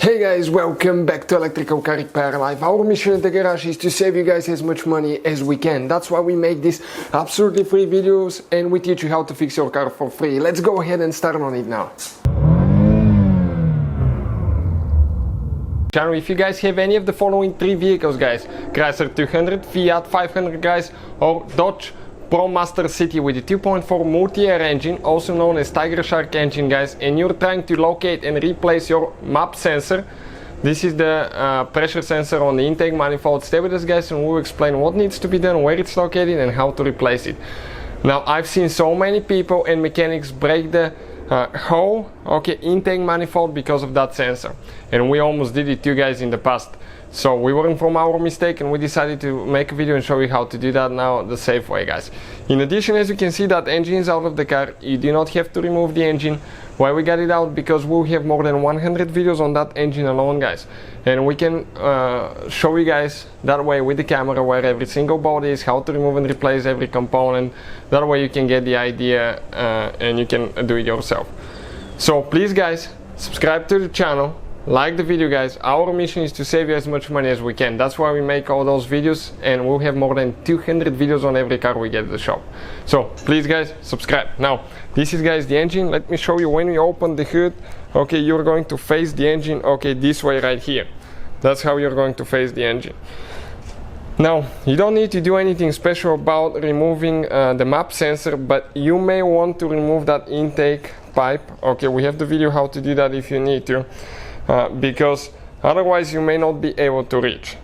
Hey guys, welcome back to Electrical Car Repair Live. Our mission at the garage is to save you guys as much money as we can. That's why we make these absolutely free videos and we teach you how to fix your car for free. Let's go ahead and start on it now. If you guys have any of the following three vehicles, guys, Chrysler 200, Fiat 500, guys, or Dodge Promaster City with a 2.4 multi-air engine, also known as Tiger Shark engine, guys, and you're trying to locate and replace your MAP sensor. This is the pressure sensor on the intake manifold. Stay with us, guys, and we'll explain what needs to be done, where it's located, and how to replace it. Now, I've seen so many people and mechanics break the whole intake manifold because of that sensor, and we almost did it to you guys in the past. So we learned from our mistake and we decided to make a video and show you how to do that now the safe way, guys. In addition, as you can see, that engine is out of the car. You do not have to remove the engine. Why we got it out? Because we'll have more than 100 videos on that engine alone, guys, and we can show you guys that way with the camera where every single body is, how to remove and replace every component. That way you can get the idea and you can do it yourself. So please, guys, subscribe to the channel, like the video, guys. Our mission is to save you as much money as we can. That's why we make all those videos, and we'll have more than 200 videos on every car we get at the shop. So please, guys, subscribe. Now this is, guys, the engine. Let me show you. When we open the hood, you're going to face the engine this way right here. That's how you're going to face the engine. Now, you don't need to do anything special about removing the MAP sensor, but you may want to remove that intake pipe. We have the video how to do that if you need to. Because otherwise you may not be able to reach.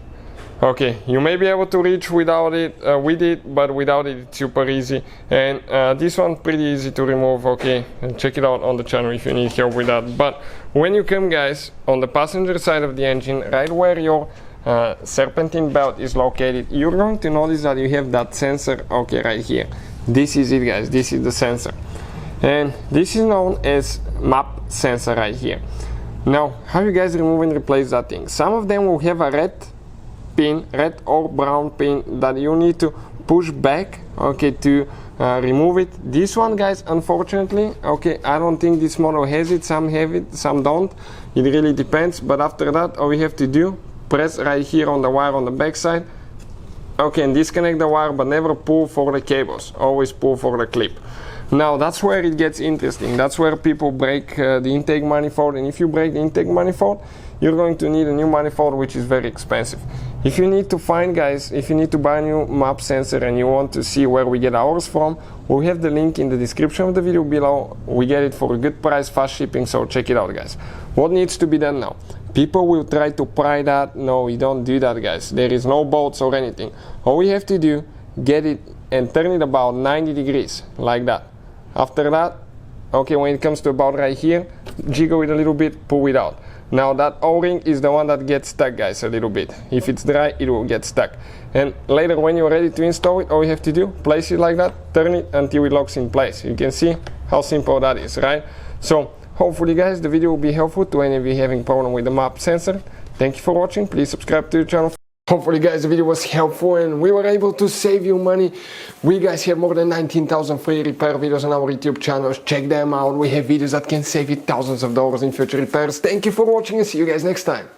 You may be able to reach without it, with it, but without it it's super easy. And this one pretty easy to remove. And check it out on the channel if you need help with that. But when you come, guys, on the passenger side of the engine, right where your serpentine belt is located, you're going to notice that you have that sensor right here. This is it, guys. This is the sensor, and this is known as MAP sensor right here. Now, how you guys remove and replace that thing? Some of them will have a red pin, red or brown pin, that you need to push back, to remove it. This one, guys, unfortunately, I don't think this model has it. Some have it, some don't. It really depends. But after that, all you have to do, press right here on the wire on the back side, and disconnect the wire, but never pull for the cables. Always pull for the clip. Now that's where it gets interesting. That's where people break the intake manifold, and if you break the intake manifold, you're going to need a new manifold, which is very expensive. If you need to find, guys, if you need to buy a new MAP sensor and you want to see where we get ours from, we have the link in the description of the video below. We get it for a good price, fast shipping, so check it out, guys. What needs to be done now? People will try to pry that. No, you don't do that, guys. There is no bolts or anything. All we have to do, get it and turn it about 90 degrees, like that. After that, when it comes to about right here, jiggle it a little bit, pull it out. Now that O-ring is the one that gets stuck, guys, a little bit. If it's dry, it will get stuck. And later, when you're ready to install it, all you have to do, place it like that, turn it until it locks in place. You can see how simple that is, right? So hopefully, guys, the video will be helpful to any of you having problem with the MAP sensor. Thank you for watching. Please subscribe to the channel. Hopefully, guys, the video was helpful and we were able to save you money. We, guys, have more than 19,000 free repair videos on our YouTube channels. Check them out. We have videos that can save you thousands of dollars in future repairs. Thank you for watching and see you guys next time.